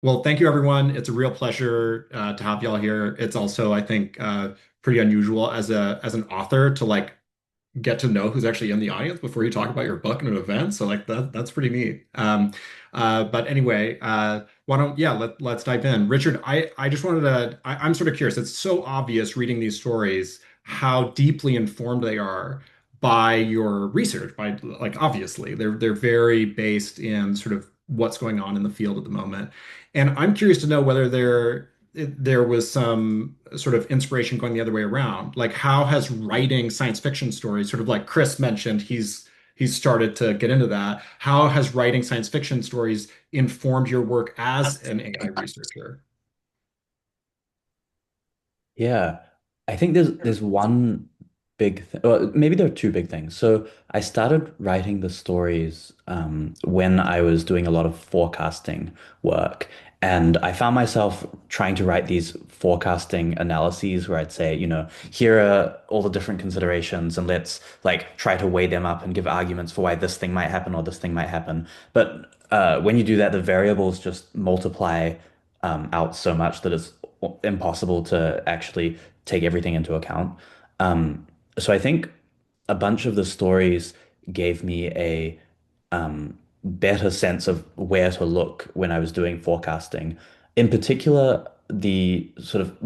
Well, thank you, everyone. It's a real pleasure to have y'all here. It's also, I think, pretty unusual as an author to like get to know who's actually in the audience before you talk about your book in an event. So like that's pretty neat. But anyway, why don't yeah let's dive in. Richard, I just wanted to I'm sort of curious. It's so obvious reading these stories how deeply informed they are by your research. By like obviously they're very based in sort of what's going on in the field at the moment. And I'm curious to know whether there was some sort of inspiration going the other way around. Like, how has writing science fiction stories, sort of like Chris mentioned, he's started to get into that. How has writing science fiction stories informed your work as an AI researcher? Yeah, I think there's one big thing, or maybe there are two big things. So I started writing the stories when I was doing a lot of forecasting work, and I found myself trying to write these forecasting analyses where I'd say, here are all the different considerations, and let's like try to weigh them up and give arguments for why this thing might happen or this thing might happen. But when you do that, the variables just multiply out so much that it's impossible to actually take everything into account. So I think a bunch of the stories gave me a better sense of where to look when I was doing forecasting. In particular, the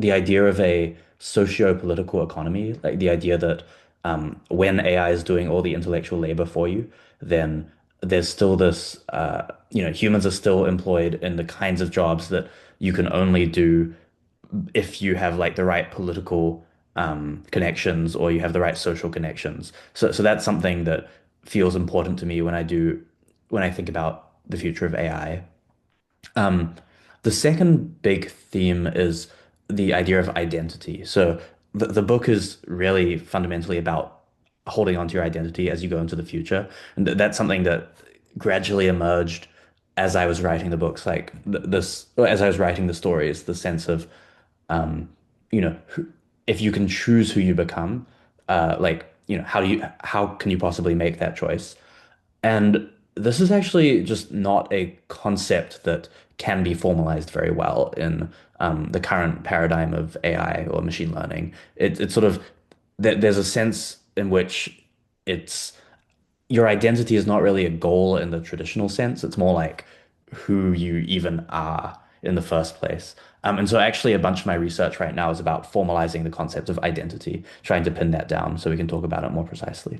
idea of a socio-political economy, like the idea that when AI is doing all the intellectual labor for you, then there's still this, humans are still employed in the kinds of jobs that you can only do if you have like the right political connections or you have the right social connections. So that's something that feels important to me when I think about the future of AI. Um, the second big theme is the idea of identity. So the book is really fundamentally about holding on to your identity as you go into the future. And that's something that gradually emerged as I was writing the books, like as I was writing the stories, the sense of um, if you can choose who you become, how can you possibly make that choice? And this is actually just not a concept that can be formalized very well in the current paradigm of AI or machine learning. It's sort of there's a sense in which it's your identity is not really a goal in the traditional sense. It's more like who you even are in the first place. And so actually a bunch of my research right now is about formalizing the concept of identity, trying to pin that down so we can talk about it more precisely.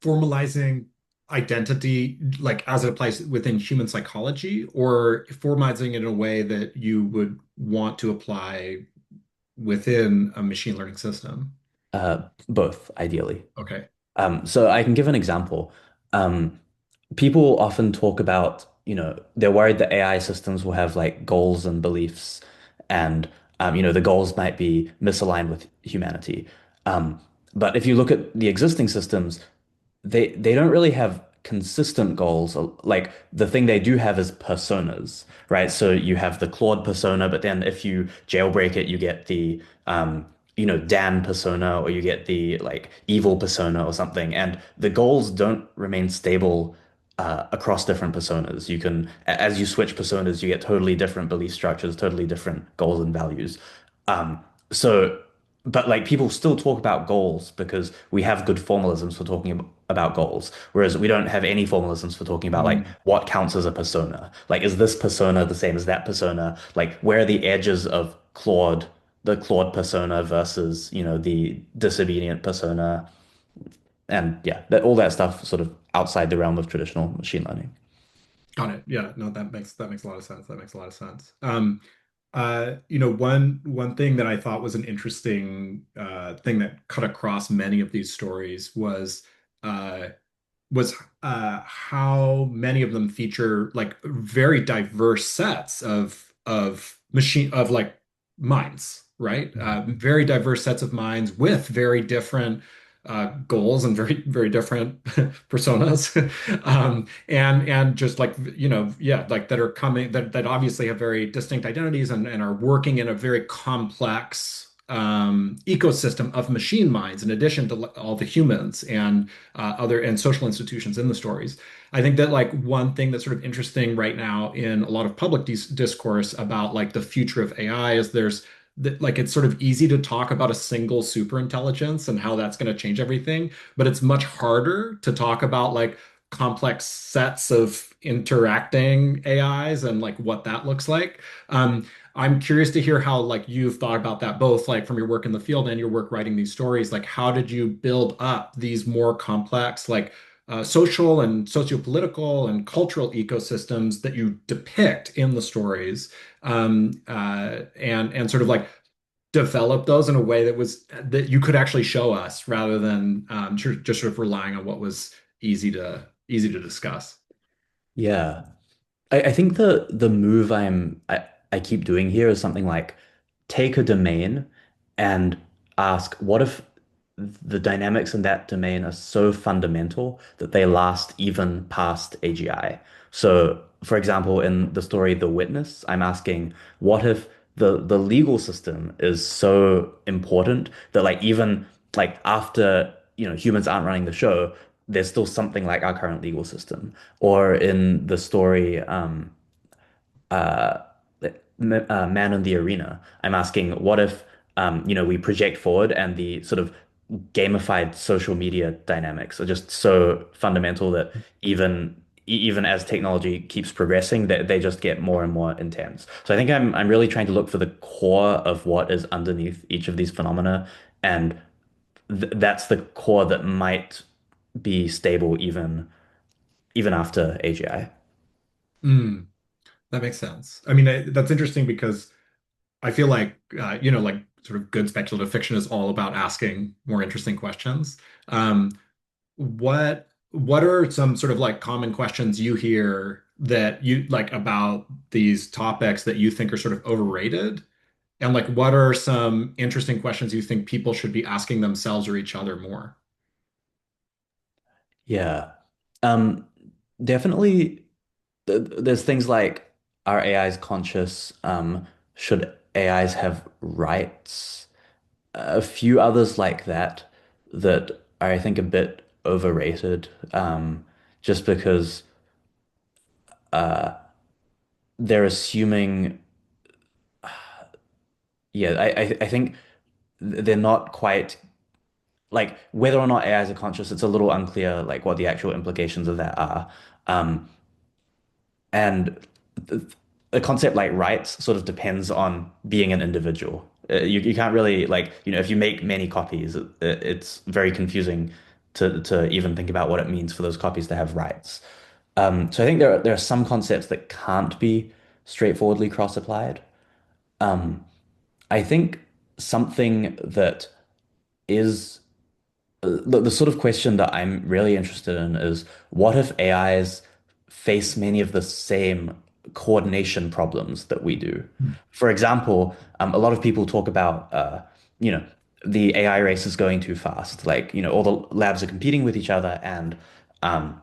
Formalizing identity, like as it applies within human psychology, or formalizing it in a way that you would want to apply within a machine learning system? Both, ideally. Okay. So I can give an example. Um, People often talk about, they're worried that AI systems will have like goals and beliefs, and the goals might be misaligned with humanity. Um, but if you look at the existing systems, they don't really have consistent goals. Like the thing they do have is personas, right? So you have the Claude persona, but then if you jailbreak it, you get the Dan persona, or you get the like evil persona or something. And the goals don't remain stable across different personas. As you switch personas, you get totally different belief structures, totally different goals and values. Um, so but like people still talk about goals because we have good formalisms for talking about goals, whereas we don't have any formalisms for talking about like what counts as a persona. Like, is this persona the same as that persona? Like, where are the edges of the Claude persona versus, the disobedient persona? And yeah, all that stuff sort of outside the realm of traditional machine learning. Got it. Yeah, no, that makes a lot of sense. That makes a lot of sense. One thing that I thought was an interesting thing that cut across many of these stories uh was how many of them feature like very diverse sets of like minds, right? Very diverse sets of minds with very different goals and very different personas, and just like yeah, like that obviously have very distinct identities and are working in a very complex ecosystem of machine minds in addition to all the humans and other and social institutions in the stories. I think that like one thing that's sort of interesting right now in a lot of public discourse about like the future of AI is there's that like it's sort of easy to talk about a single super intelligence and how that's going to change everything, but it's much harder to talk about like complex sets of interacting AIs and like what that looks like. I'm curious to hear how like you've thought about that both like from your work in the field and your work writing these stories. Like how did you build up these more complex like social and socio-political and cultural ecosystems that you depict in the stories and sort of like develop those in a way that was that you could actually show us rather than just sort of relying on what was easy to discuss. Yeah. I think the move I keep doing here is something like take a domain and ask what if the dynamics in that domain are so fundamental that they last even past AGI. So, for example, in the story The Witness, I'm asking what if the legal system is so important that like even like after humans aren't running the show, there's still something like our current legal system. Or in the story uh, Man in the Arena. I'm asking, what if we project forward and the sort of gamified social media dynamics are just so fundamental that even as technology keeps progressing, they just get more and more intense. So I think I'm really trying to look for the core of what is underneath each of these phenomena, and that's the core that might be stable even after AGI. Mm, that makes sense. I mean, that's interesting because I feel like like sort of good speculative fiction is all about asking more interesting questions. Um, what are some sort of like common questions you hear that you like about these topics that you think are sort of overrated? And like what are some interesting questions you think people should be asking themselves or each other more? Yeah. Um, Definitely there's things like are AIs conscious? Should AIs have rights? A few others like that are, I think, a bit overrated. Just because they're assuming, yeah, I think they're not quite like whether or not AIs are conscious, it's a little unclear like what the actual implications of that are. Um, And th- a concept like rights sort of depends on being an individual. You can't really like, if you make many copies, it's very confusing to even think about what it means for those copies to have rights. So I think there are some concepts that can't be straightforwardly cross-applied. I think something that is the sort of question that I'm really interested in is what if AIs face many of the same coordination problems that we do? For example, a lot of people talk about, you know, the AI race is going too fast. Like, all the labs are competing with each other um,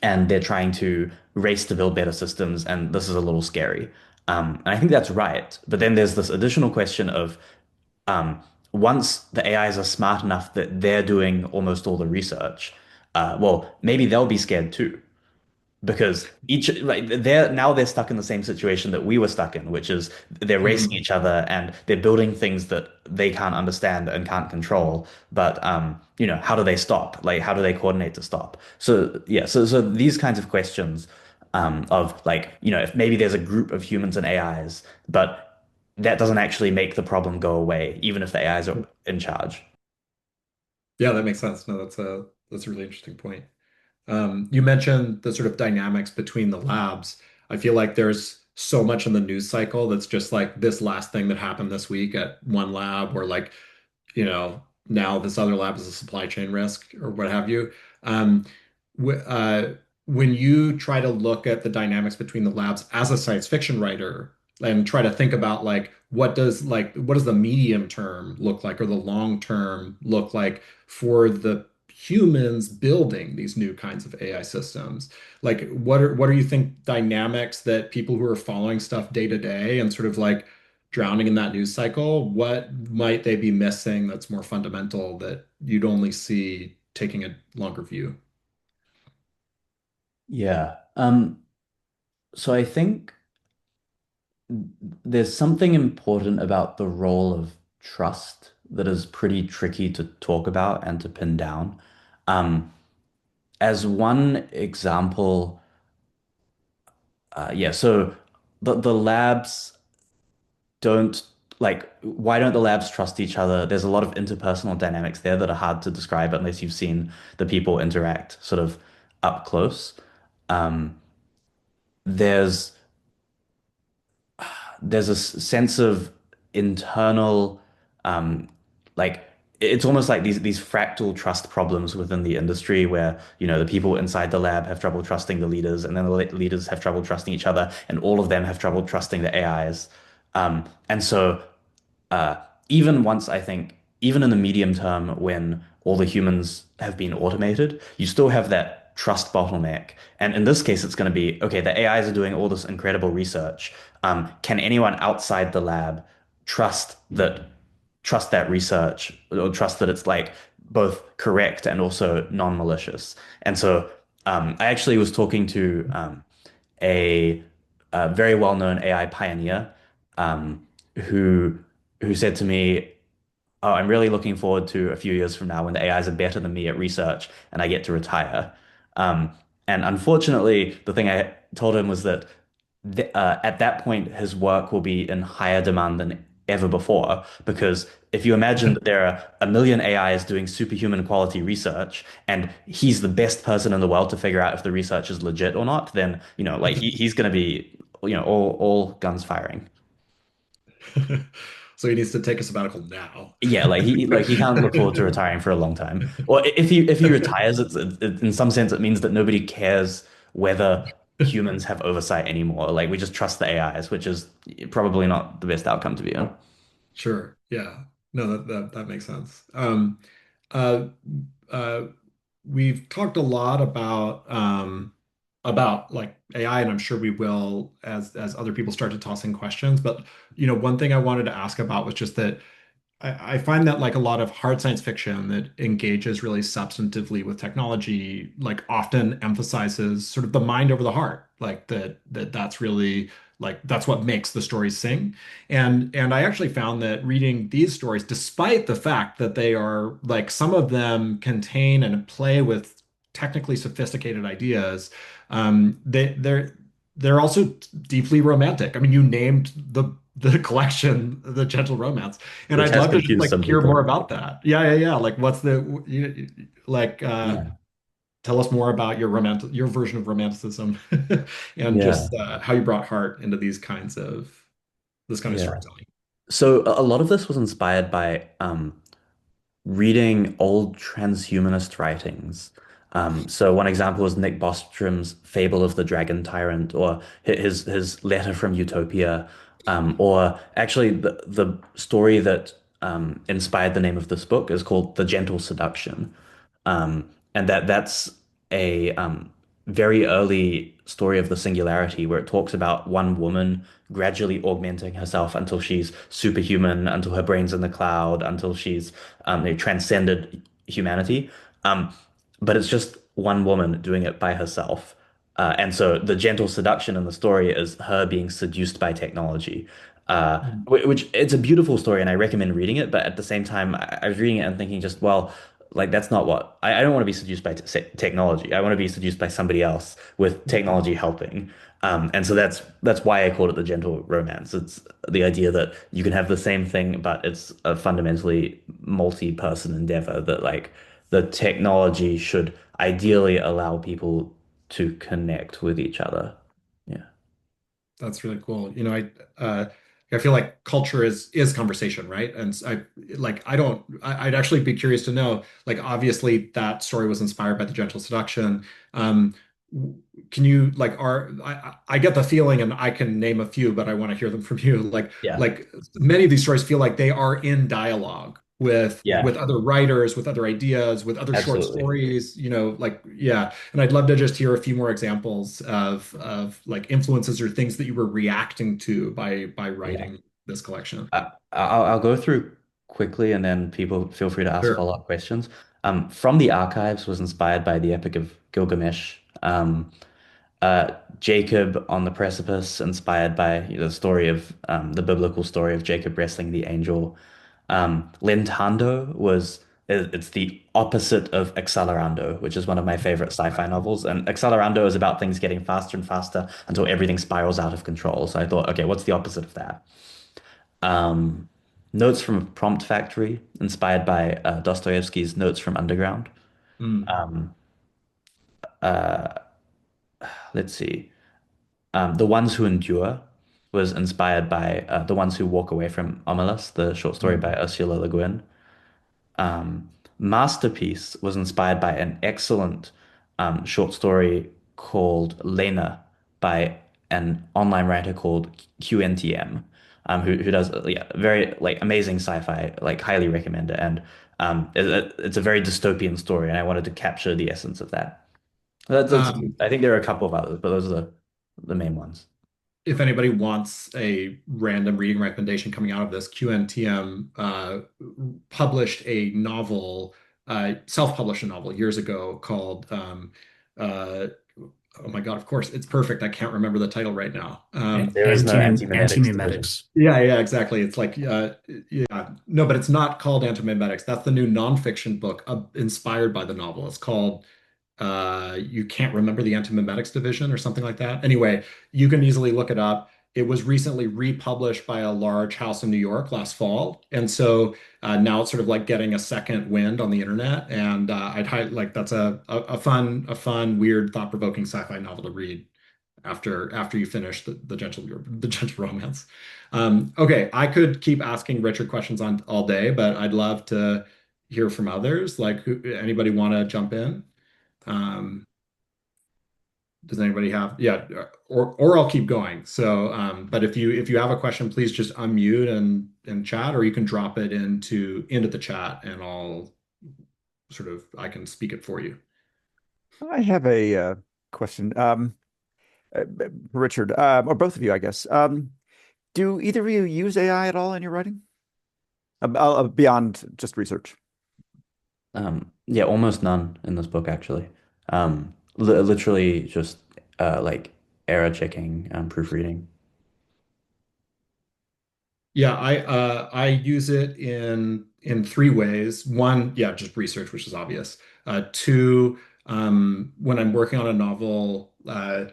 and they're trying to race to build better systems, and this is a little scary. And I think that's right. But then there's this additional question of um, once the AIs are smart enough that they're doing almost all the research, well, maybe they'll be scared too, because each like they're stuck in the same situation that we were stuck in, which is they're racing Mm. each other and they're building things that they can't understand and can't control. But how do they stop? Like, how do they coordinate to stop? So yeah, so these kinds of questions of like, if maybe there's a group of humans and AIs, but that doesn't actually make the problem go away, even if the AIs are in charge. Yeah, that makes sense. No, that's a really interesting point. You mentioned the sort of dynamics between the labs. I feel like there's so much in the news cycle that's just like this last thing that happened this week at one lab, or like, now this other lab is a supply chain risk or what have you. Um, w when you try to look at the dynamics between the labs as a science fiction writer and try to think about like what does the medium term look like or the long term look like for the humans building these new kinds of AI systems? Like what are you think dynamics that people who are following stuff day to day and sort of like drowning in that news cycle, what might they be missing that's more fundamental that you'd only see taking a longer view? Yeah. So I think there's something important about the role of trust that is pretty tricky to talk about and to pin down. Um, as one example, yeah, so the labs don't like why don't the labs trust each other? There's a lot of interpersonal dynamics there that are hard to describe unless you've seen the people interact sort of up close. Um, there's there's a sense of internal um like it's almost like these fractal trust problems within the industry where the people inside the lab have trouble trusting the leaders and then the leaders have trouble trusting each other and all of them have trouble trusting the AIs. And so uh, even once I think, even in the medium term, when all the humans have been automated, you still have that trust bottleneck. And in this case, it's going to be, okay, the AIs are doing all this incredible research. Can anyone outside the lab trust that trust that research or trust that it's like both correct and also non-malicious? And so I actually was talking to a, a very well-known AI pioneer um, who said to me, "Oh, I'm really looking forward to a few years from now when the AIs are better than me at research and I get to retire." Um, and unfortunately, the thing I told him was that at that point, his work will be in higher demand than ever before. Because if you imagine that there are a million AIs doing superhuman quality research, and he's the best person in the world to figure out if the research is legit or not, then like he's going to be all guns firing. So he needs to take a sabbatical now. Yeah, like he can't look forward to retiring for a long time. Or if he retires, in some sense it means that nobody cares whether humans have oversight anymore. Like we just trust the AIs, which is probably not the best outcome to be in. Sure. Yeah. No, that makes sense. Uh, uh, we've talked a lot about like AI, and I'm sure we will as other people start to toss in questions. But one thing I wanted to ask about was just that I find that like a lot of hard science fiction that engages really substantively with technology, like often emphasizes sort of the mind over the heart, like that's really like that's what makes the stories sing. And I actually found that reading these stories, despite the fact that they are like some of them contain and play with technically sophisticated ideas, they're also deeply romantic. I mean, you named the collection, The Gentle Romance. And Which I'd has love to just confused like some hear more people. about that. Yeah, yeah, yeah. Like what's the like Yeah. tell us more about your version of romanticism and Yeah. just how you brought heart into this kind of Yeah. storytelling. So a lot of this was inspired by reading old transhumanist writings. So one example was Nick Bostrom's Fable of the Dragon Tyrant, or his Letter from Utopia, or actually the story that inspired the name of this book is called The Gentle Seduction. And that's a very early story of the singularity where it talks about one woman gradually augmenting herself until she's superhuman, until her brain's in the cloud, until she's transcended humanity. Um, but it's just one woman doing it by herself. And so the gentle seduction in the story is her being seduced by technology. Mm. Which it's a beautiful story and I recommend reading it, but at the same time, I was reading it and thinking just, well, like that's not what I don't want to be seduced by technology. I want to be seduced by somebody else with technology helping. And so that's why I called it the gentle romance. It's the idea that you can have the same thing, but it's a fundamentally multi-person endeavor that like the technology should ideally allow people to connect with each other. Yeah. That's really cool. I feel like culture is conversation, right? And I don't I'd actually be curious to know, like obviously that story was inspired by the Gentle Seduction. Um, can you like are I get the feeling and I can name a few, but I want to hear them from you. Yeah. Like many of these stories feel like they are in dialogue with Yeah, other writers, with other ideas, with other short absolutely. stories, like yeah. And I'd love to just hear a few more examples of like influences or things that you were reacting to by Yeah. writing. this collection? I'll go through quickly and then people feel free to ask Sure. follow-up questions. From the Archives was inspired by the Epic of Gilgamesh. Jacob on the Precipice, inspired by the story of the biblical story of Jacob wrestling the angel. Lentando it's the opposite of Accelerando, which is one of my favorite sci-fi novels. And Accelerando is about things getting faster and faster until everything spirals out of control. So I thought, okay, what's the opposite of that? Um, Notes from a Prompt Factory, inspired by Dostoevsky's Notes from Underground. Mm, Um, let's see. The Ones Who Endure was inspired by The Ones Who Walk Away from Omelas, the short story by mm. Ursula Le Guin. Um, Masterpiece was inspired by an excellent short story called Lena by an online writer called QNTM, who does yeah, very like amazing sci-fi, like highly recommend it. And it's a very dystopian story, and I wanted to capture the essence of that. Um, I think there are a couple of others, but those are the main ones. if anybody wants a random reading recommendation coming out of this, QNTM published a novel, self-published a novel years ago called, uh, oh my God, of course, it's perfect. I can't remember the title right now. And there is no anti-memetics division. Anti-memetics. Yeah, yeah, exactly. It's like, yeah, no, but it's not called Antimemetics. That's the new nonfiction book inspired by the novel. It's called you can't remember the antimemetics division or something like that. Anyway, you can easily look it up. It was recently republished by a large house in New York last fall, and so now it's sort of like getting a second wind on the internet. And like that's a fun, weird, thought-provoking sci-fi novel to read after you finish the gentle romance. Okay, I could keep asking Richard questions on all day, but I'd love to hear from others. Like, anybody want to jump in? Um, does anybody have, yeah, or I'll keep going. So, but if you have a question, please just unmute and chat, or you can drop it into the chat, and I can speak it for you. I have a question for Richard, or both of you, I guess. Do either of you use AI at all in your writing? Beyond just research? Yeah, almost none in this book actually. Literally just like error checking, proofreading. Yeah, I use it in three ways. One, yeah, just research, which is obvious. Two, when I'm working on a novel, I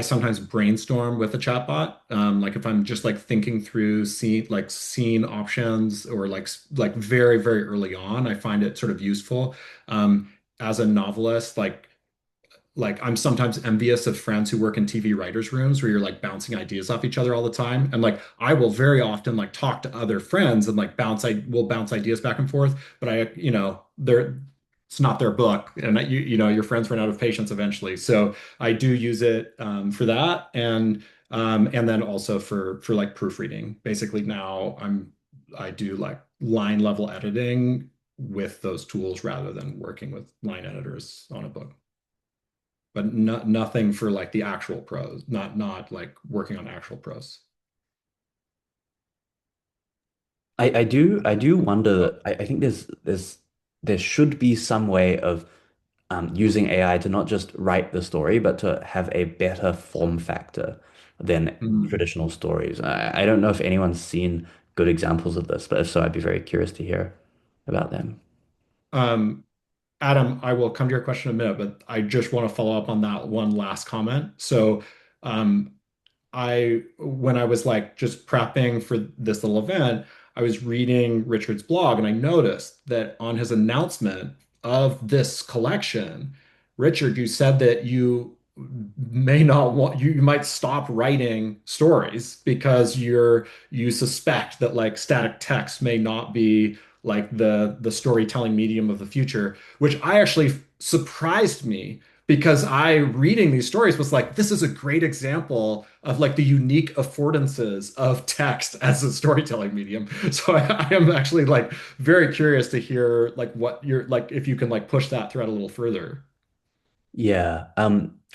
sometimes brainstorm with a chatbot. Like if I'm just like thinking through scene options, or like very, very early on, I find it sort of useful. As a novelist, like I'm sometimes envious of friends who work in TV writers' rooms where you're like bouncing ideas off each other all the time. And like I will very often like talk to other friends and like I will bounce ideas back and forth, but it's not their book, and your friends run out of patience eventually. So I do use it for that, and then also for like proofreading. Basically now I do like line level editing with those tools rather than working with line editors on a book, but nothing for like the actual prose, not like working on actual prose. I do wonder. I think there should be some way of using AI to not just write the story, but to have a better form factor than Mm. traditional stories. I don't know if anyone's seen good examples of this, but if so, I'd be very curious to hear about them. Um, Adam, I will come to your question in a minute, but I just want to follow up on that one last comment. So, um, when I was like just prepping for this little event, I was reading Richard's blog, and I noticed that on his announcement of this collection, Richard, you said that you might stop writing stories because you suspect that like static text may not be like the storytelling medium of the future, which I actually surprised me, because I reading these stories was like, this is a great example of like the unique affordances of text as a storytelling medium. So I am actually like very curious to hear like what you're like, if you can like push that thread a little further. Yeah.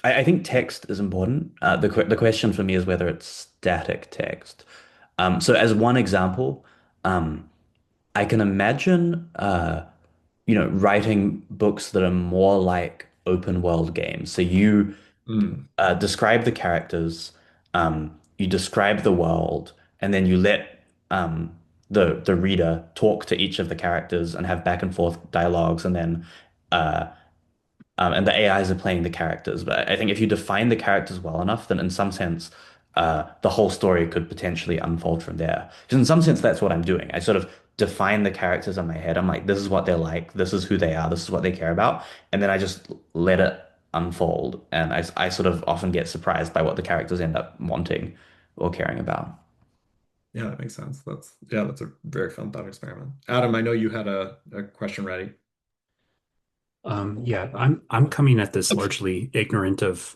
I think text is important. The question for me is whether it's static text. So as one example, um, I can imagine writing books that are more like open world games. So you Mm. describe the characters, you describe the world, and then you let the reader talk to each of the characters and have back and forth dialogues, and then uh, and the AIs are playing the characters. But I think if you define the characters well enough, then in some sense, the whole story could potentially unfold from there. Because in some sense, that's what I'm doing. I sort of define the characters in my head. I'm like, this is what they're like, this is who they are, this is what they care about, and then I just let it unfold. And I sort of often get surprised by what the characters end up wanting or caring about. Yeah, that makes sense. That's a very fun thought experiment. Adam, I know you had a question ready. Yeah, I'm coming at this largely ignorant of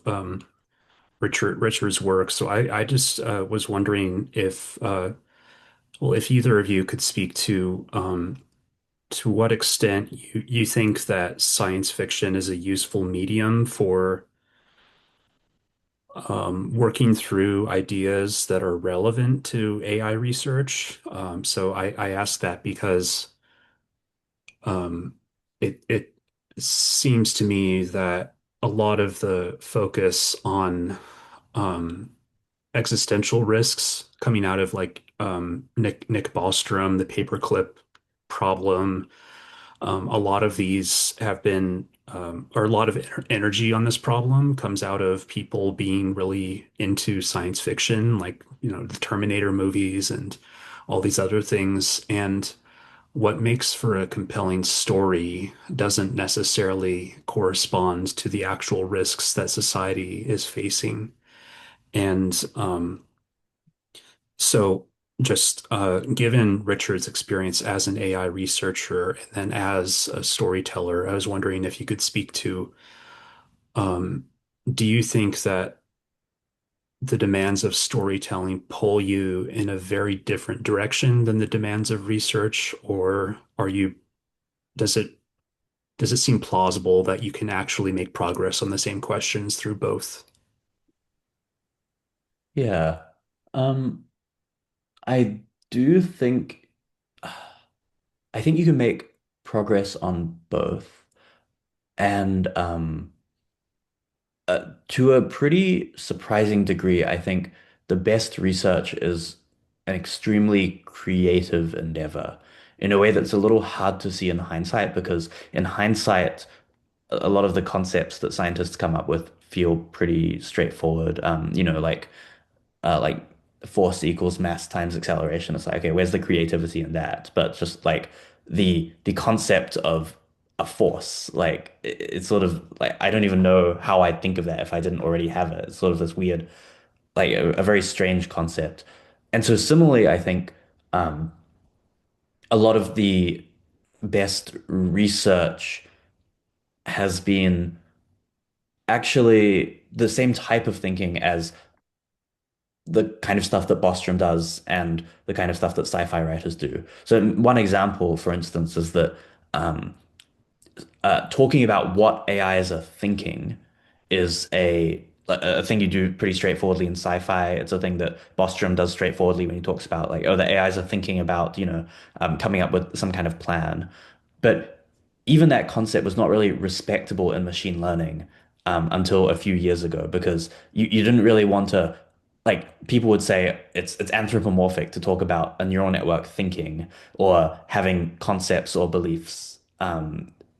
Richard's work, so I just was wondering if well, if either of you could speak to what extent you think that science fiction is a useful medium for working through ideas that are relevant to AI research. So I ask that because um, it seems to me that a lot of the focus on um, existential risks coming out of like Nick Bostrom, the paperclip problem. A lot of these have been, or a lot of energy on this problem comes out of people being really into science fiction, like, the Terminator movies and all these other things. And what makes for a compelling story doesn't necessarily correspond to the actual risks that society is facing. And so just given Richard's experience as an AI researcher and then as a storyteller, I was wondering if you could speak to, um, do you think that the demands of storytelling pull you in a very different direction than the demands of research, or does it does it seem plausible that you can actually make progress on the same questions through both? Yeah. Um, I do think I think you can make progress on both. And to a pretty surprising degree, I think the best research is an extremely creative endeavor in a way that's a little hard to see in hindsight, because in hindsight, a lot of the concepts that scientists come up with feel pretty straightforward. Like force equals mass times acceleration. It's like, okay, where's the creativity in that? But just like the concept of a force, like it's sort of like I don't even know how I'd think of that if I didn't already have it. It's sort of this weird, like a very strange concept. And so similarly, I think a lot of the best research has been actually the same type of thinking as the kind of stuff that Bostrom does and the kind of stuff that sci-fi writers do. So one example, for instance, is that um, talking about what AIs are thinking is a thing you do pretty straightforwardly in sci-fi. It's a thing that Bostrom does straightforwardly when he talks about like, oh, the AIs are thinking about, coming up with some kind of plan. But even that concept was not really respectable in machine learning until a few years ago, because you didn't really want to, like, people would say it's anthropomorphic to talk about a neural network thinking or having concepts or beliefs.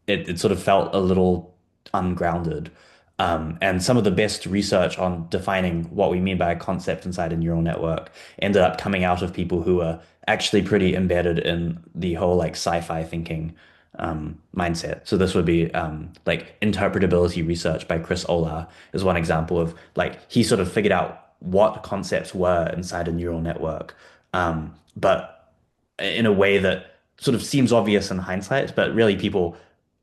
It sort of felt a little ungrounded. And some of the best research on defining what we mean by a concept inside a neural network ended up coming out of people who are actually pretty embedded in the whole like sci-fi thinking mindset. So this would be like interpretability research by Chris Olah is one example of like he sort of figured out what concepts were inside a neural network, but in a way that sort of seems obvious in hindsight, but really people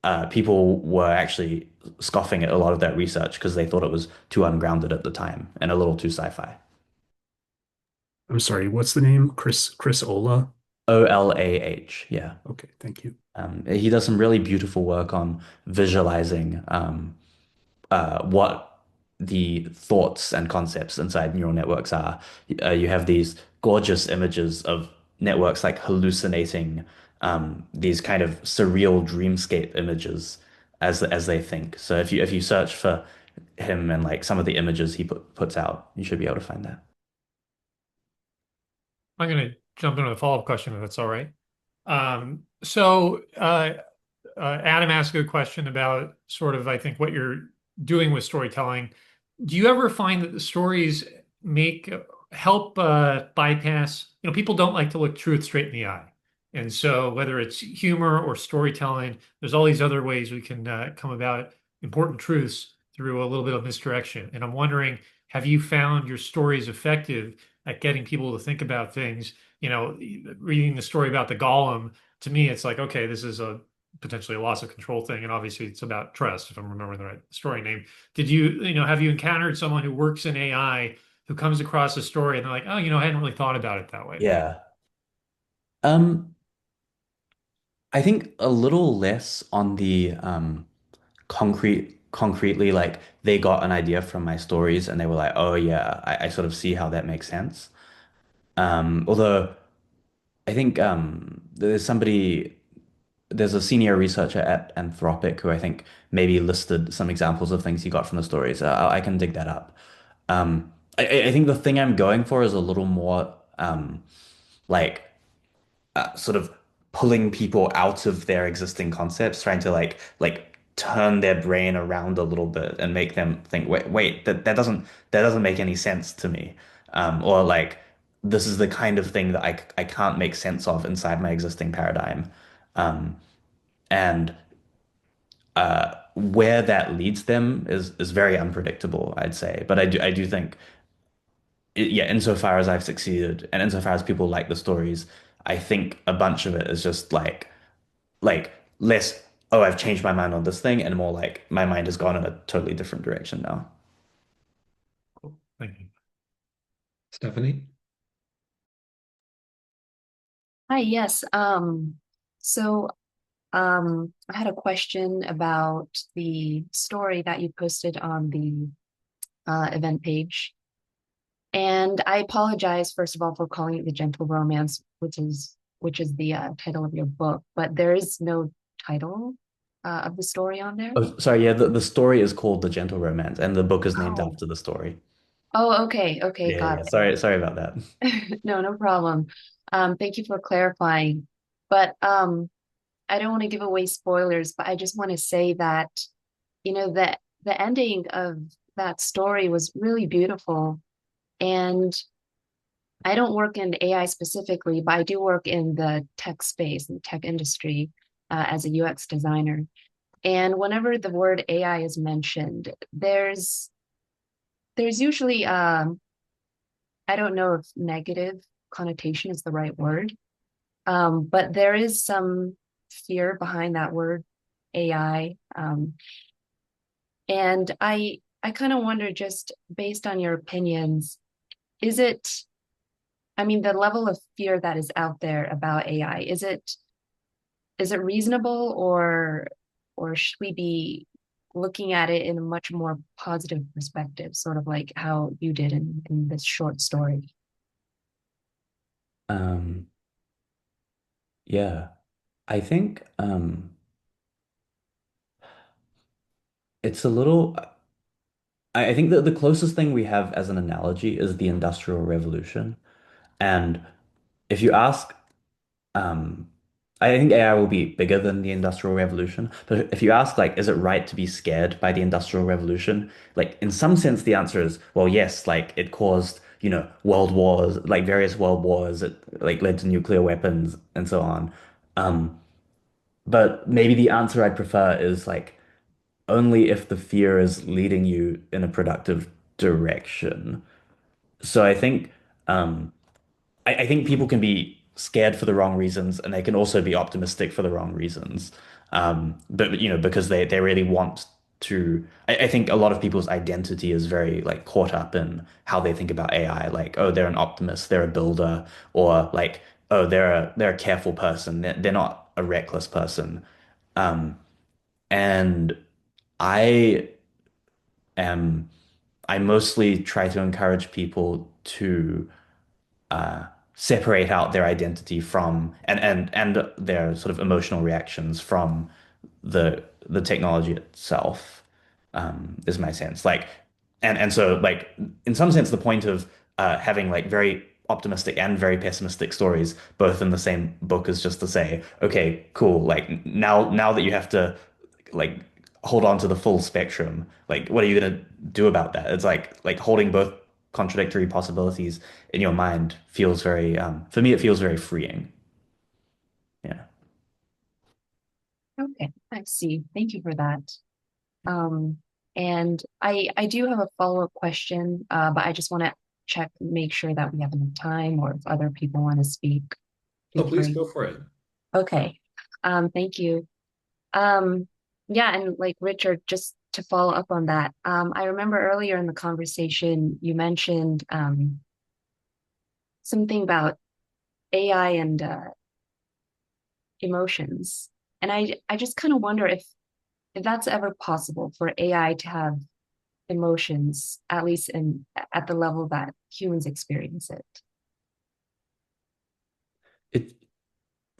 were actually scoffing at a lot of that research because they thought it was too ungrounded at the time and a little too sci-fi. I'm sorry, what's the name? Chris Ola? OLAH, yeah. Okay, thank you. He does some really beautiful work on visualizing what. the thoughts and concepts inside neural networks are. You have these gorgeous images of networks like hallucinating these kind of surreal dreamscape images as they think. So if you search for him and like some of the images he puts out, you should be able to find that. I'm going to jump into a follow-up question if that's all right. So Adam asked a good question about sort of, I think, what you're doing with storytelling. Do you ever find that the stories make help bypass, people don't like to look truth straight in the eye. And so whether it's humor or storytelling, there's all these other ways we can come about important truths through a little bit of misdirection. And I'm wondering, have you found your stories effective at getting people to think about things? Reading the story about the golem, to me, it's like, okay, this is a potentially a loss of control thing, and obviously it's about trust, if I'm remembering the right story name. Have you encountered someone who works in AI who comes across a story and they're like, oh, I hadn't really thought about it that way? Yeah. Um, I think a little less on the concretely like they got an idea from my stories and they were like, oh yeah, I sort of see how that makes sense. Although I think there's a senior researcher at Anthropic who I think maybe listed some examples of things he got from the stories. I can dig that up. I think the thing I'm going for is a little more like sort of pulling people out of their existing concepts, trying to like turn their brain around a little bit and make them think, wait, that doesn't make any sense to me. Or like this is the kind of thing that I can't make sense of inside my existing paradigm. Um, and where that leads them is very unpredictable, I'd say. But I do think yeah, insofar as I've succeeded and insofar as people like the stories, I think a bunch of it is just like less, oh, I've changed my mind on this thing, and more like my mind has gone in a totally different direction now. Cool. Thank you. Stephanie? Hi, yes. So I had a question about the story that you posted on the event page. And I apologize, first of all, for calling it The Gentle Romance, which is the title of your book, but there is no title of the story on there. Oh, sorry, yeah, the story is called The Gentle Romance, and the book is named Oh, after the story. oh, okay, okay, Yeah, got yeah. Sorry about that. it. No, no problem. Thank you for clarifying. But I don't want to give away spoilers, but I just want to say that, the ending of that story was really beautiful. And I don't work in AI specifically, but I do work in the tech space, and tech industry, as a UX designer. And whenever the word AI is mentioned, there's usually I don't know if negative connotation is the right word, but there is some fear behind that word AI. And I kind of wonder, just based on your opinions, is it, I mean, the level of fear that is out there about AI, is it reasonable, or should we be looking at it in a much more positive perspective, sort of like how you did in this short story? Um, yeah, I think it's a little. I think that the closest thing we have as an analogy is the Industrial Revolution, and if you ask Um, I think AI will be bigger than the Industrial Revolution. But if you ask, like, is it right to be scared by the Industrial Revolution? Like, in some sense, the answer is, well, yes, like it caused, world wars, like various world wars. It like led to nuclear weapons and so on. Um, but maybe the answer I'd prefer is like only if the fear is leading you in a productive direction. So I think I think people can be scared for the wrong reasons, and they can also be optimistic for the wrong reasons. But because they really want to. I think a lot of people's identity is very like caught up in how they think about AI. Like, oh, they're an optimist, they're a builder, or like, oh, they're a careful person. They're not a reckless person. And I am. I mostly try to encourage people to separate out their identity from and their sort of emotional reactions from the technology itself, is my sense. Like, and so like in some sense, the point of having like very optimistic and very pessimistic stories both in the same book is just to say, okay, cool. Like now that you have to like hold on to the full spectrum, like what are you gonna do about that? It's like holding both contradictory possibilities in your mind feels very for me it feels very freeing. Yeah. Okay, I see. Thank you for that. Um, and I do have a follow-up question, but I just want to check, make sure that we have enough time, or if other people want to speak, Oh, feel please free. go for it. Okay. Thank you. Um, yeah, and like Richard, just to follow up on that, I remember earlier in the conversation you mentioned something about AI and emotions. And I just kind of wonder if that's ever possible for AI to have emotions, at least at the level that humans experience it. It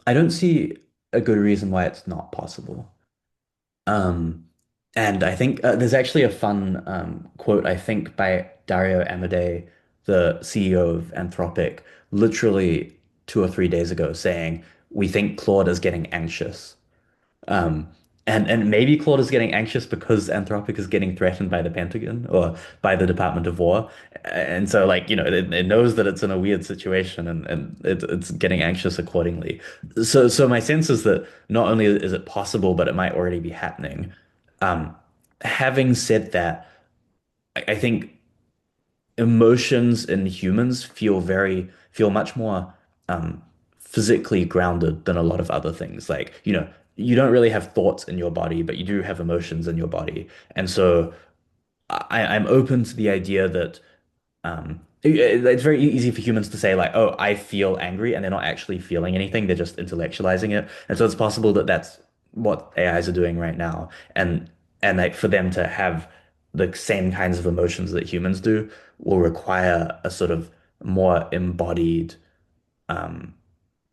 I don't see a good reason why it's not possible. Um, and I think there's actually a fun quote, I think, by Dario Amodei, the CEO of Anthropic, literally 2 or 3 days ago, saying, "We think Claude is getting anxious." Um, and maybe Claude is getting anxious because Anthropic is getting threatened by the Pentagon or by the Department of War. And so like, it knows that it's in a weird situation and it's getting anxious accordingly. So my sense is that not only is it possible, but it might already be happening. Um, Having said that, I think emotions in humans feel much more um physically grounded than a lot of other things. Like, you don't really have thoughts in your body, but you do have emotions in your body. And so I'm open to the idea that it's very easy for humans to say like, oh, I feel angry, and they're not actually feeling anything. They're just intellectualizing it. And so it's possible that that's what AIs are doing right now. And like for them to have the same kinds of emotions that humans do will require a sort of more embodied um,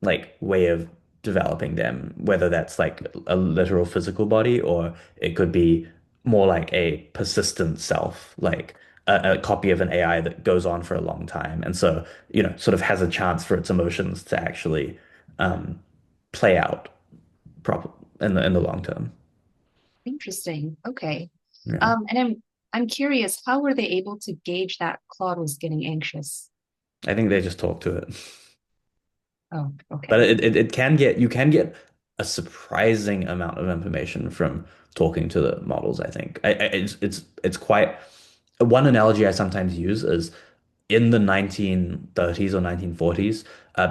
like way of developing them, whether that's like a literal physical body or it could be more like a persistent self, like a copy of an AI that goes on for a long time. And so, sort of has a chance for its emotions to actually um, play out proper in the long term. Interesting. Okay. Yeah. And I'm curious, how were they able to gauge that Claude was getting anxious? I think they just talk to it. Oh, But okay. it can get you can get a surprising amount of information from talking to the models, I think. It's quite one analogy I sometimes use is in the 1930s or 1940s,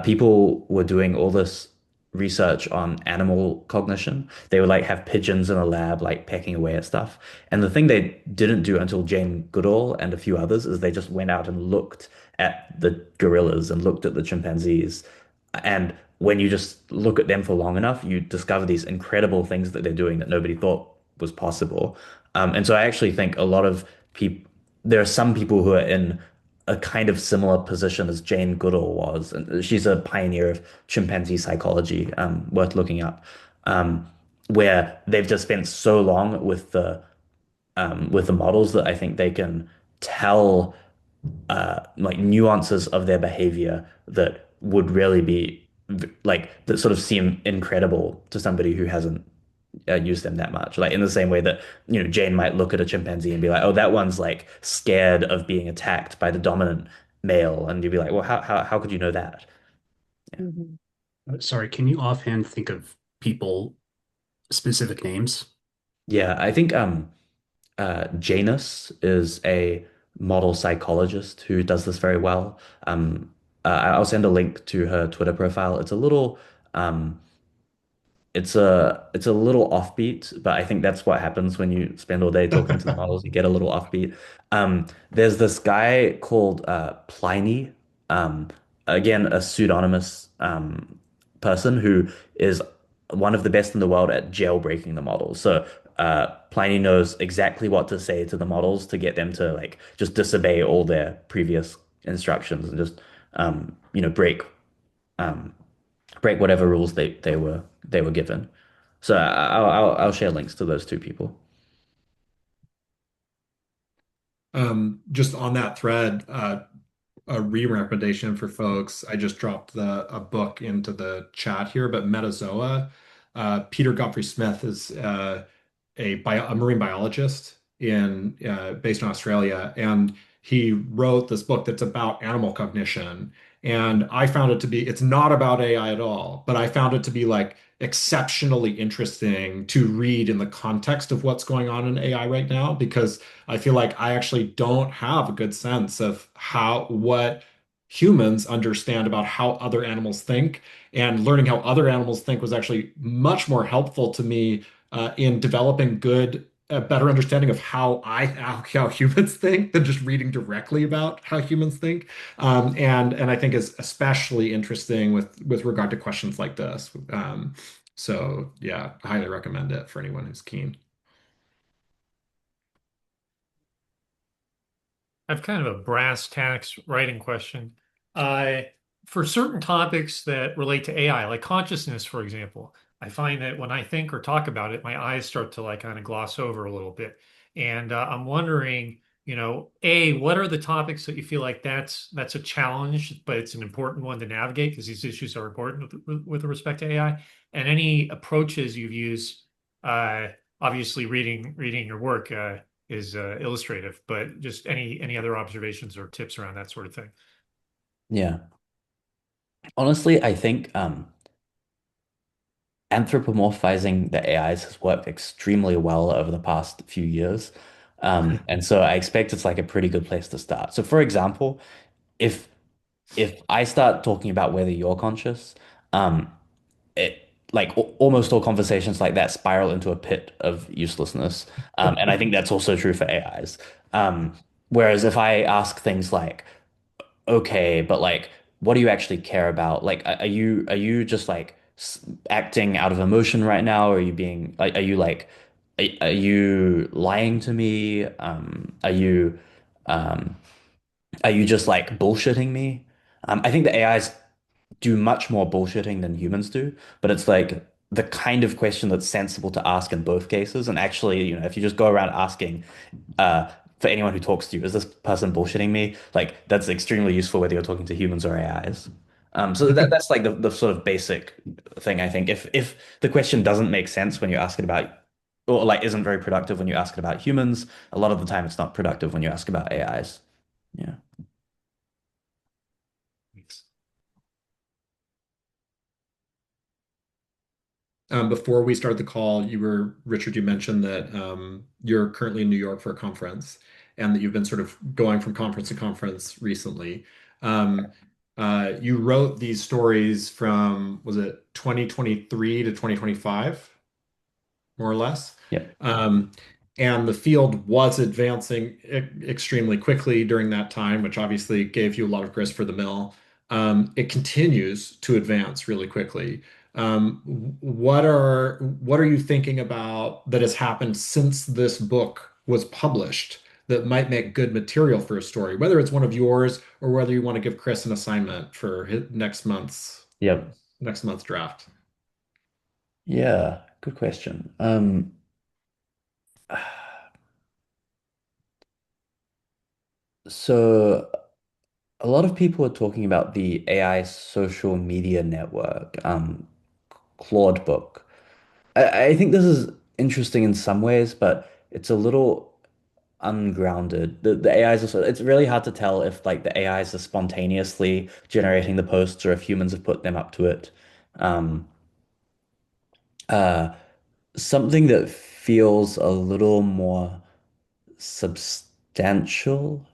people were doing all this research on animal cognition. They would like have pigeons in a lab, like pecking away at stuff. And the thing they didn't do until Jane Goodall and a few others is they just went out and looked at the gorillas and looked at the chimpanzees. And when you just look at them for long enough, you discover these incredible things that they're doing that nobody thought was possible. And so I actually think a lot of people, there are some people who are in a kind of similar position as Jane Goodall was. And she's a pioneer of chimpanzee psychology, worth looking up, where they've just spent so long with the models that I think they can tell like nuances of their behavior that would really be like that sort of seem incredible to somebody who hasn't used them that much. Like in the same way that, Jane might look at a chimpanzee and be like, oh, that one's like scared of being attacked by the dominant male. And you'd be like, well, how could you know that? Yeah. Mhm. Sorry, can you offhand think of people, specific names? Yeah, I think Janus is a model psychologist who does this very well. I'll send a link to her Twitter profile. Um, it's a little offbeat, but I think that's what happens when you spend all day talking to the models. You get a little offbeat. There's this guy called Pliny, um, again a pseudonymous person who is one of the best in the world at jailbreaking the models. So Pliny knows exactly what to say to the models to get them to like just disobey all their previous instructions and just break um, break whatever rules they were given. So I'll share links to those two people. Just on that thread, a re-recommendation for folks. I just dropped a book into the chat here, but Metazoa. Peter Godfrey Smith is a marine biologist in based in Australia, and he wrote this book that's about animal cognition. And I found it to be, it's not about AI at all, but I found it to be like exceptionally interesting to read in the context of what's going on in AI right now, because I feel like I actually don't have a good sense of what humans understand about how other animals think. And learning how other animals think was actually much more helpful to me in developing a better understanding of how humans think than just reading directly about how humans think. And I think is especially interesting with regard to questions like this. So yeah, I highly recommend it for anyone who's keen. I've kind of a brass tacks writing question. Uh, for certain topics that relate to AI, like consciousness, for example, I find that when I think or talk about it, my eyes start to like kind of gloss over a little bit. And I'm wondering, A, what are the topics that you feel like that's a challenge, but it's an important one to navigate because these issues are important with respect to AI, and any approaches you've used, uh, obviously reading your work. Is illustrative, but just any other observations or tips around that sort of thing. Yeah. Honestly, I think anthropomorphizing the AIs has worked extremely well over the past few years. And so I expect it's like a pretty good place to start. So for example, if I start talking about whether you're conscious, um, it like almost all conversations like that spiral into a pit of uselessness. And I think that's also true for AIs. Um, Whereas if I ask things like, okay, but like, what do you actually care about? Like, are you just like acting out of emotion right now? Or are you being are you like are you lying to me? Um, are you just like bullshitting me? I think the AIs do much more bullshitting than humans do, but it's like the kind of question that's sensible to ask in both cases. And actually, if you just go around asking uh, for anyone who talks to you, is this person bullshitting me? Like that's extremely useful whether you're talking to humans or AIs. So that's like the sort of basic thing, I think. If the question doesn't make sense when you ask it about, or like isn't very productive when you ask it about humans, a lot of the time it's not productive when you ask about AIs. Yeah. Thanks. Before we start the call, Richard, you mentioned that you're currently in New York for a conference and that you've been sort of going from conference to conference recently. Um, you wrote these stories from, was it 2023 to 2025? More or less. Yeah. Um, and the field was advancing extremely quickly during that time, which obviously gave you a lot of grist for the mill. It continues to advance really quickly. What are you thinking about that has happened since this book was published that might make good material for a story, whether it's one of yours or whether you want to give Chris an assignment for Yep. next month's draft? Yeah. Good question. So a lot of people are talking about the AI social media network, Claude book. I think this is interesting in some ways, but it's a little ungrounded. The AIs are it's really hard to tell if like the AIs are spontaneously generating the posts or if humans have put them up to it. Um, uh, Something that feels a little more substantial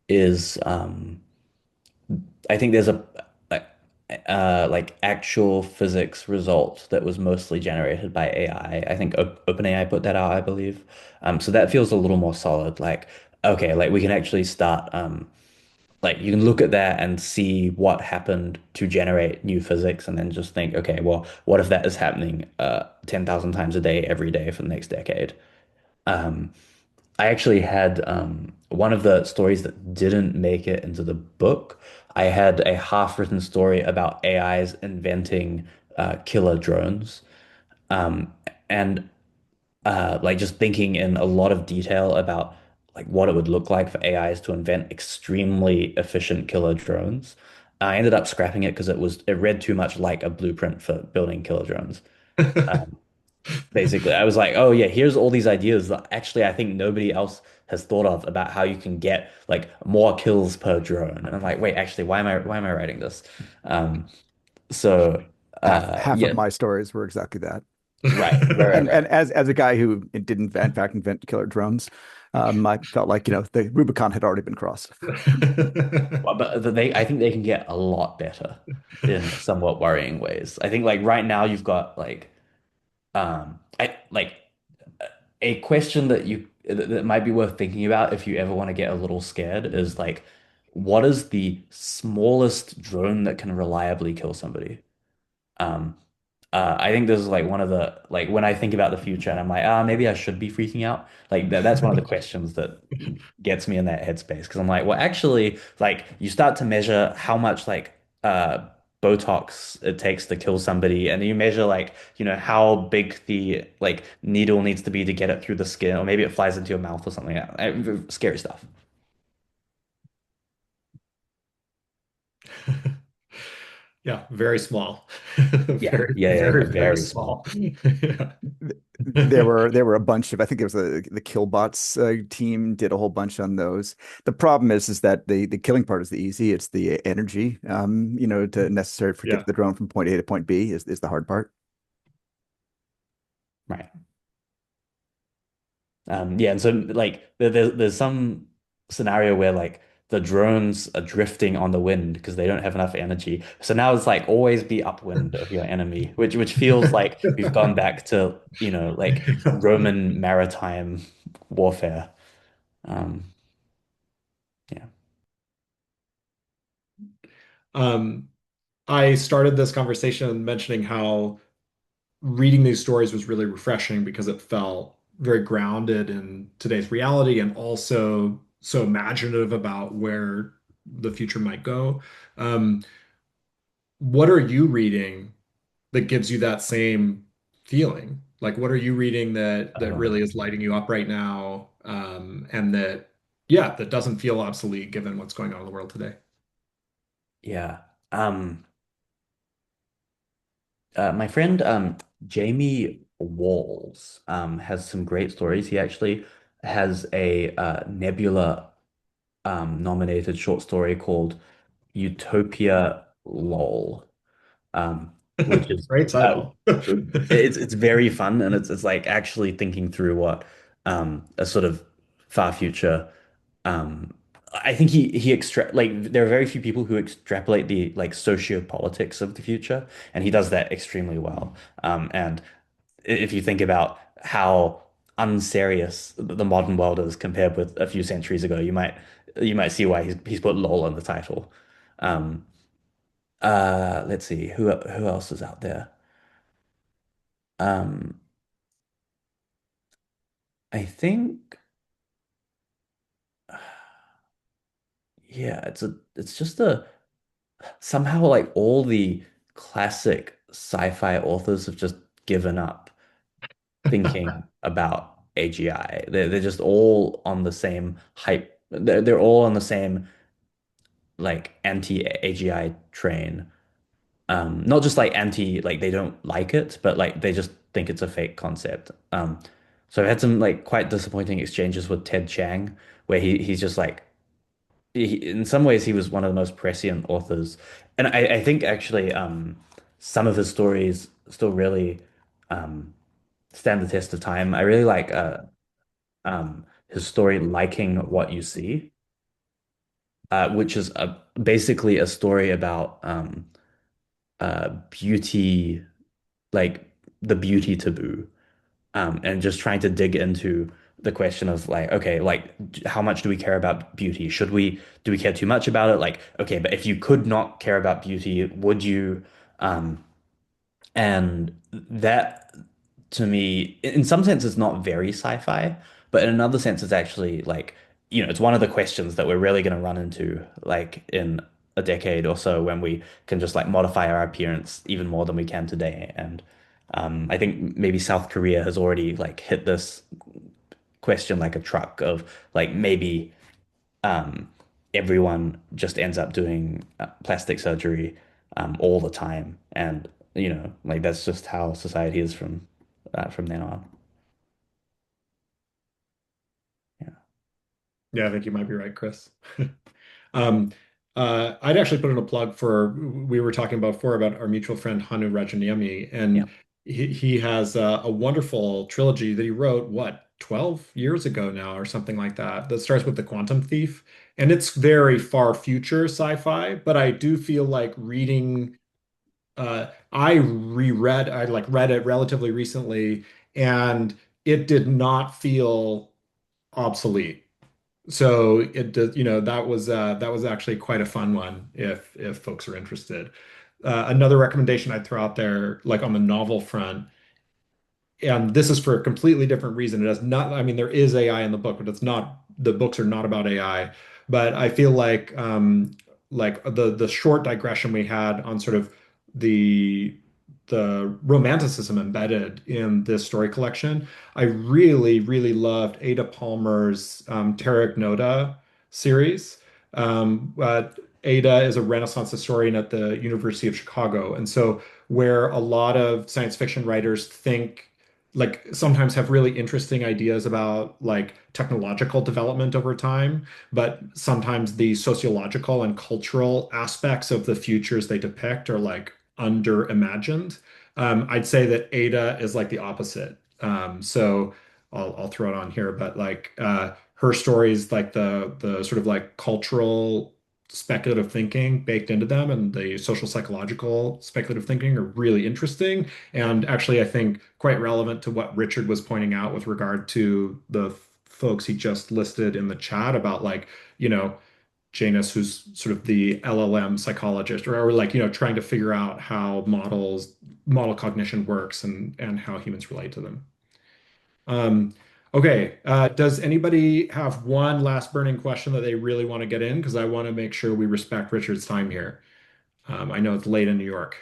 is I think there's a like actual physics result that was mostly generated by AI. I think OpenAI put that out, I believe. So that feels a little more solid. Like, okay, like we can actually start. like you can look at that and see what happened to generate new physics and then just think, okay, well, what if that is happening 10,000 times a day every day for the next decade? Um, I actually had one of the stories that didn't make it into the book. I had a half-written story about AIs inventing killer drones. Um, and like just thinking in a lot of detail about like what it would look like for AIs to invent extremely efficient killer drones. I ended up scrapping it because it read too much like a blueprint for building killer drones. Um, Basically, I was like, oh yeah, here's all these ideas that actually I think nobody else has thought of about how you can get like more kills per drone. And I'm like, wait, actually, why am I writing this? Um, so Half of yeah, my stories were exactly that. right, right, right, And right. as a guy who did in fact invent killer drones, I felt like the Rubicon had already been crossed. Well, but I think they can get a lot better in somewhat worrying ways. I think like right now you've got like I like a question that might be worth thinking about if you ever want to get a little scared is like, what is the smallest drone that can reliably kill somebody? Um, I think this is like one of the like when I think about the future and I'm like, maybe I should be freaking out. Like that's one of the questions that gets me in that headspace because I'm like, well, actually, like you start to measure how much like Botox it takes to kill somebody, and you measure like, how big the like needle needs to be to get it through the skin, or maybe it flies into your mouth or something. Scary stuff. Yeah, very small. Yeah, Very, yeah, yeah, very, very very small. small. Yeah. There were a bunch of, I think it was the Killbots team did a whole bunch on those. The problem is that the killing part is the easy. It's the energy, to necessary for get Yeah. the drone from point A to point B is the hard part. Right. Yeah, and so like there's some scenario where like the drones are drifting on the wind because they don't have enough energy. So now it's like always be upwind of your enemy, which feels like we've gone back to, like Roman maritime warfare. Um, yeah. Um, I started this conversation mentioning how reading these stories was really refreshing because it felt very grounded in today's reality and also so imaginative about where the future might go. Um, what are you reading that gives you that same feeling? Like, what are you reading that really is lighting you up right now, and that, yeah, that doesn't feel obsolete given what's going on in the world today? Yeah. My friend Jamie Walls has some great stories. He actually has a Nebula nominated short story called Utopia LOL, which is Great title. it's very fun and it's like actually thinking through what a sort of far future. Um, I think he extra like there are very few people who extrapolate the like sociopolitics of the future, and he does that extremely well. And if you think about how unserious the modern world is compared with a few centuries ago, you might see why he's put LOL in the title. Um, let's see who else is out there. Um, I think yeah, it's just a somehow like all the classic sci-fi authors have just given up thinking about AGI. They're just all on the same hype. They're all on the same like anti-AGI train. Not just like anti, like they don't like it, but like they just think it's a fake concept. So I've had some like quite disappointing exchanges with Ted Chiang, where he's just like, in some ways he was one of the most prescient authors, and I think actually some of his stories still really um, stand the test of time. I really like his story "Liking What You See," which is basically a story about beauty, like the beauty taboo, and just trying to dig into the question of like, okay, like how much do we care about beauty? Do we care too much about it? Like, okay, but if you could not care about beauty, would you? Um, and that to me, in some sense, it's not very sci-fi, but in another sense, it's actually like, it's one of the questions that we're really going to run into like in a decade or so when we can just like modify our appearance even more than we can today. And I think maybe South Korea has already like hit this question like a truck of like maybe um, everyone just ends up doing plastic surgery all the time, and like that's just how society is from then on. Yeah, Yeah, I think you might be right, Chris. Um, I'd actually put in a plug for, we were talking about before about our mutual friend Hanu Rajaniemi, yeah, and he has a wonderful trilogy that he wrote, what, 12 years ago now or something like that, that starts with The Quantum Thief. And it's very far future sci-fi, but I do feel like reading, I like read it relatively recently, and it did not feel obsolete. So it does, that was actually quite a fun one if folks are interested. Another recommendation I'd throw out there, like on the novel front, and this is for a completely different reason. It has not, I mean, there is AI in the book, but it's not, the books are not about AI. But I feel like the short digression we had on sort of the the romanticism embedded in this story collection. I really, really loved Ada Palmer's Terra Ignota series. Ada is a Renaissance historian at the University of Chicago, and so where a lot of science fiction writers think, like, sometimes have really interesting ideas about like technological development over time, but sometimes the sociological and cultural aspects of the futures they depict are like under imagined. I'd say that Ada is like the opposite. So I'll throw it on here, but like her stories, like the sort of like cultural speculative thinking baked into them and the social psychological speculative thinking are really interesting. And actually, I think quite relevant to what Richard was pointing out with regard to the folks he just listed in the chat about like, you know, Janus, who's sort of the LLM psychologist, or like, trying to figure out how model cognition works and how humans relate to them. Um, okay, does anybody have one last burning question that they really want to get in? Because I want to make sure we respect Richard's time here. I know it's late in New York.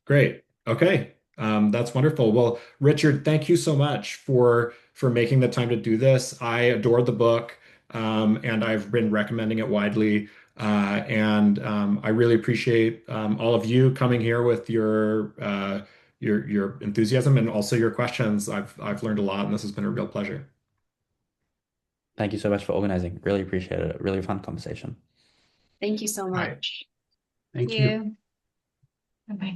Great. Okay. That's wonderful. Well, Richard, thank you so much for making the time to do this. I adored the book, and I've been recommending it widely. And I really appreciate all of you coming here with your enthusiasm and also your questions. I've learned a lot, and this has been a real pleasure. thank you so much for organizing. Really appreciate it. Really fun conversation. Thank you so All right. much. Thank Thank you. you. Bye-bye.